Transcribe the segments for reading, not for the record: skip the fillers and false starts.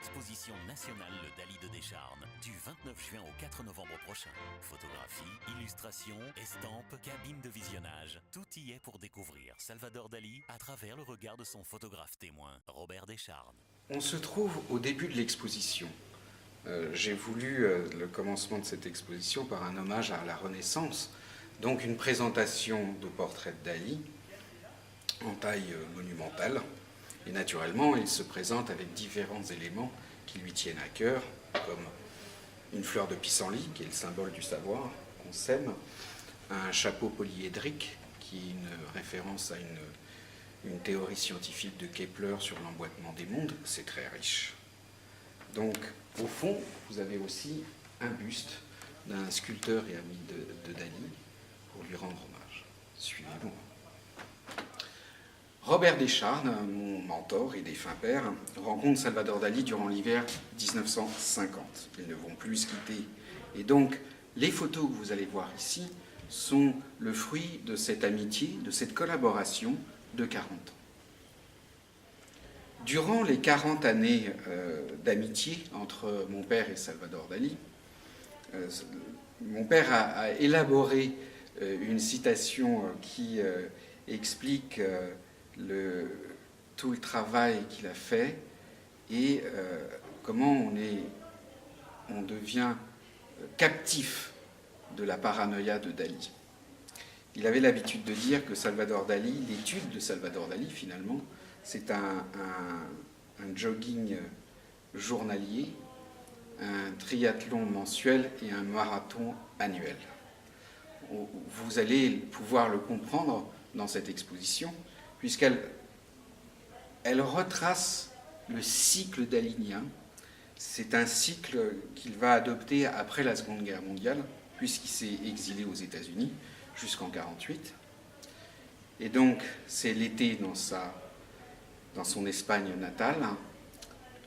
l'exposition nationale Le Dali de Descharnes, du 29 juin au 4 novembre prochain. Photographie, illustrations, estampes, cabines de visionnage, tout y est pour découvrir Salvador Dali à travers le regard de son photographe témoin, Robert Descharnes. On se trouve au début de l'exposition. J'ai voulu le commencement de cette exposition par un hommage à la Renaissance, donc une présentation de portraits de Dali en taille monumentale. Et naturellement, il se présente avec différents éléments qui lui tiennent à cœur, comme une fleur de pissenlit, qui est le symbole du savoir qu'on sème, un chapeau polyédrique, qui est une référence à une théorie scientifique de Kepler sur l'emboîtement des mondes. C'est très riche. Donc, au fond, vous avez aussi un buste d'un sculpteur et ami de Dali pour lui rendre hommage. Suivez-moi. Robert Descharnes, mon mentor et défunt père, rencontre Salvador Dali durant l'hiver 1950. Ils ne vont plus se quitter. Et donc, les photos que vous allez voir ici sont le fruit de cette amitié, de cette collaboration de 40 ans. Durant les 40 années d'amitié entre mon père et Salvador Dali, mon père a élaboré une citation qui explique tout le travail qu'il a fait et comment on devient captif de la paranoïa de Dali. Il avait l'habitude de dire que Salvador Dali, l'étude de Salvador Dali finalement, c'est un jogging journalier, un triathlon mensuel et un marathon annuel. Vous allez pouvoir le comprendre dans cette exposition, puisqu'elle retrace le cycle dalinien. C'est un cycle qu'il va adopter après la Seconde Guerre mondiale, puisqu'il s'est exilé aux États-Unis jusqu'en 1948. Et donc, c'est l'été dans son Espagne natale,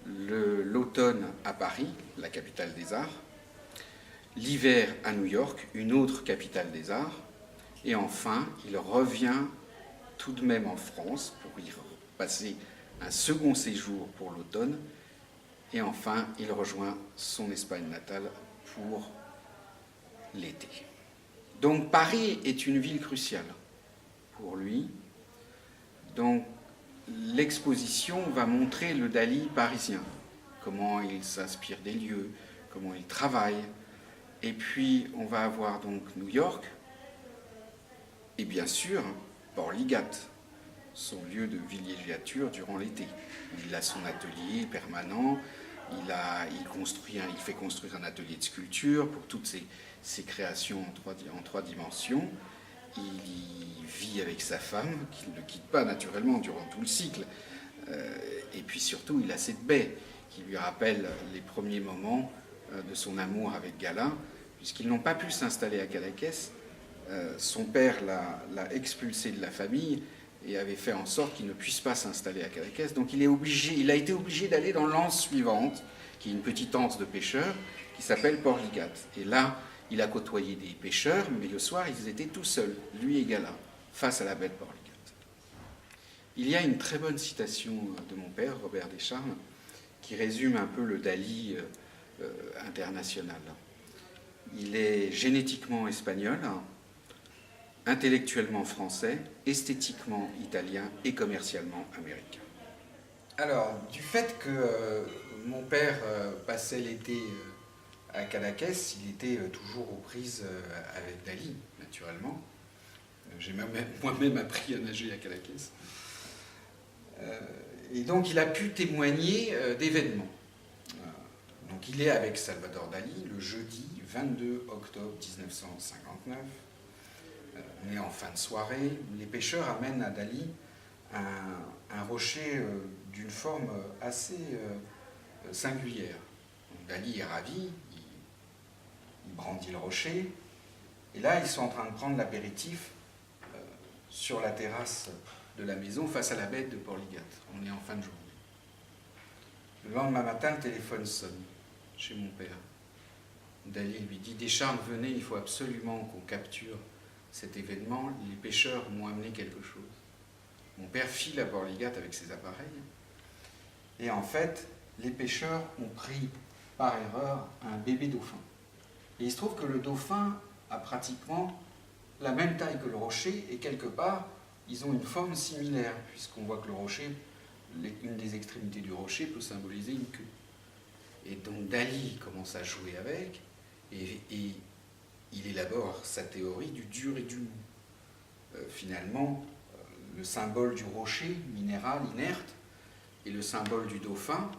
l'automne à Paris, la capitale des arts, l'hiver à New York, une autre capitale des arts, et enfin, il revient tout de même en France pour y passer un second séjour pour l'automne, et enfin, il rejoint son Espagne natale pour l'été. Donc Paris est une ville cruciale pour lui. Donc l'exposition va montrer le Dali parisien, comment il s'inspire des lieux, comment il travaille. Et puis on va avoir donc New York et bien sûr Port-Ligat, son lieu de villégiature durant l'été. Il a son atelier permanent, il fait construire un atelier de sculpture pour toutes ses créations en trois dimensions. Il y vit avec sa femme, qu'il ne quitte pas naturellement durant tout le cycle. Et puis surtout, il a cette baie qui lui rappelle les premiers moments de son amour avec Gala, puisqu'ils n'ont pas pu s'installer à Cadaqués. Son père l'a expulsé de la famille et avait fait en sorte qu'il ne puisse pas s'installer à Cadaqués. Donc il a été obligé d'aller dans l'anse suivante, qui est une petite anse de pêcheurs, qui s'appelle Port-Ligat. Et là, il a côtoyé des pêcheurs, mais le soir, ils étaient tout seuls, lui et Gala, face à la baie de Port-Ligat. Il y a une très bonne citation de mon père, Robert Descharnes, qui résume un peu le Dali international. Il est génétiquement espagnol, intellectuellement français, esthétiquement italien et commercialement américain. Alors, du fait que mon père passait l'été à Cadaqués, il était toujours aux prises avec Dali, naturellement. J'ai moi-même appris à nager à Cadaqués. Et donc, il a pu témoigner d'événements. Donc, il est avec Salvador Dali le jeudi 22 octobre 1959. On est en fin de soirée. Les pêcheurs amènent à Dali un rocher d'une forme assez singulière. Donc, Dali est ravi, il brandit le rocher. Et là, ils sont en train de prendre l'apéritif sur la terrasse de la maison face à la baie de Port-Ligat. On est en fin de journée. Le lendemain matin, le téléphone sonne chez mon père. Dali lui dit « Descharnes, venez, il faut absolument qu'on capture cet événement. Les pêcheurs m'ont amené quelque chose. » Mon père file à Port-Ligat avec ses appareils. Et en fait, les pêcheurs ont pris par erreur un bébé dauphin. Et il se trouve que le dauphin a pratiquement la même taille que le rocher, et quelque part, ils ont une forme similaire, puisqu'on voit que le rocher, une des extrémités du rocher peut symboliser une queue. Et donc Dali commence à jouer avec, et il élabore sa théorie du dur et du mou. Finalement, le symbole du rocher, minéral, inerte, et le symbole du dauphin,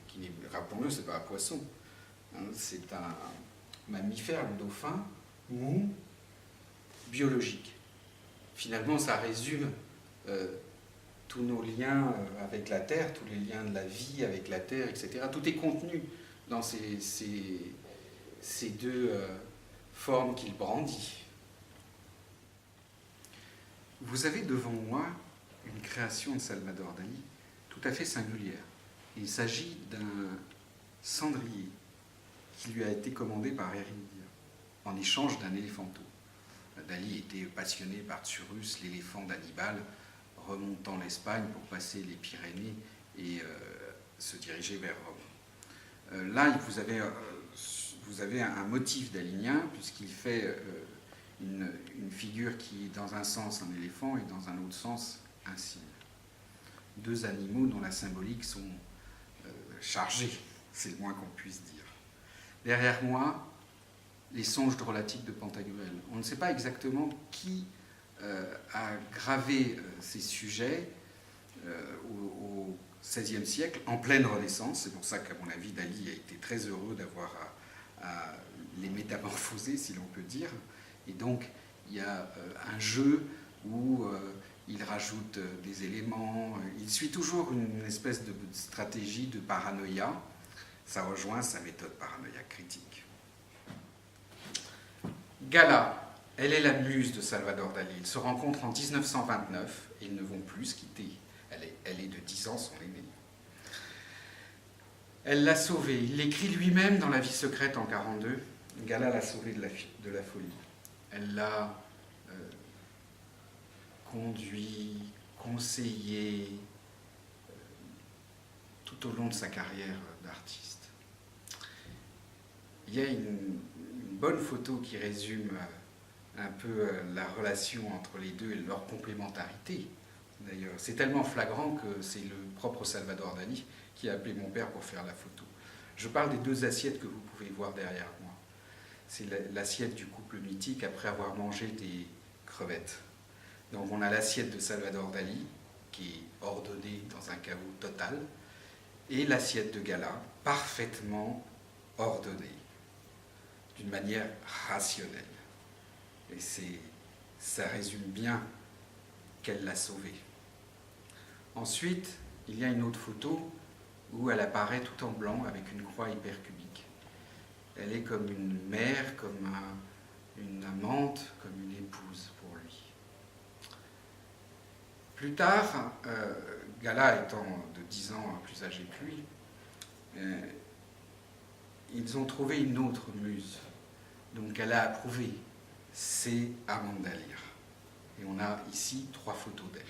qui n'est, rappelons-le, c'est pas un poisson, hein, c'est un mammifère, le dauphin, mou, biologique. Finalement, ça résume tous nos liens avec la Terre, tous les liens de la vie avec la Terre, etc. Tout est contenu dans ces deux formes qu'il brandit. Vous avez devant moi une création de Salvador Dali tout à fait singulière. Il s'agit d'un cendrier qui lui a été commandé par Heredia en échange d'un éléphanteau. Dali était passionné par Tsurus, l'éléphant d'Hannibal, remontant l'Espagne pour passer les Pyrénées et se diriger vers Rome. Là, vous avez un motif dalinien, puisqu'il fait une figure qui est dans un sens un éléphant et dans un autre sens un cygne. Deux animaux dont la symbolique sont chargées, c'est le moins qu'on puisse dire. Derrière moi, les songes drôlatiques de Pantagruel. On ne sait pas exactement qui a gravé ces sujets au XVIe siècle, en pleine Renaissance. C'est pour ça qu'à mon avis, Dali a été très heureux d'avoir à les métamorphoser, si l'on peut dire. Et donc, il y a un jeu où il rajoute des éléments. Il suit toujours une espèce de stratégie de paranoïa. Ça rejoint sa méthode paranoïa critique. Gala, elle est la muse de Salvador Dali. Ils se rencontrent en 1929 et ils ne vont plus se quitter. Elle est de 10 ans, son aînée. Elle l'a sauvé. Il l'écrit lui-même dans La vie secrète en 1942. Gala l'a sauvé de la folie. Elle l'a conduit, conseillé tout au long de sa carrière d'artiste. Il y a une bonne photo qui résume un peu la relation entre les deux et leur complémentarité. D'ailleurs, c'est tellement flagrant que c'est le propre Salvador Dali qui a appelé mon père pour faire la photo. Je parle des deux assiettes que vous pouvez voir derrière moi. C'est l'assiette du couple mythique après avoir mangé des crevettes. Donc on a l'assiette de Salvador Dali, qui est ordonnée dans un chaos total, et l'assiette de Gala, parfaitement ordonnée, d'une manière rationnelle. Et ça résume bien qu'elle l'a sauvé. Ensuite, il y a une autre photo où elle apparaît tout en blanc avec une croix hypercubique. Elle est comme une mère, comme une amante, comme une épouse pour lui. Plus tard, Gala étant de 10 ans plus âgé que lui, ils ont trouvé une autre muse. Donc elle a approuvé, c'est Amanda Lear. Et on a ici 3 photos d'elle.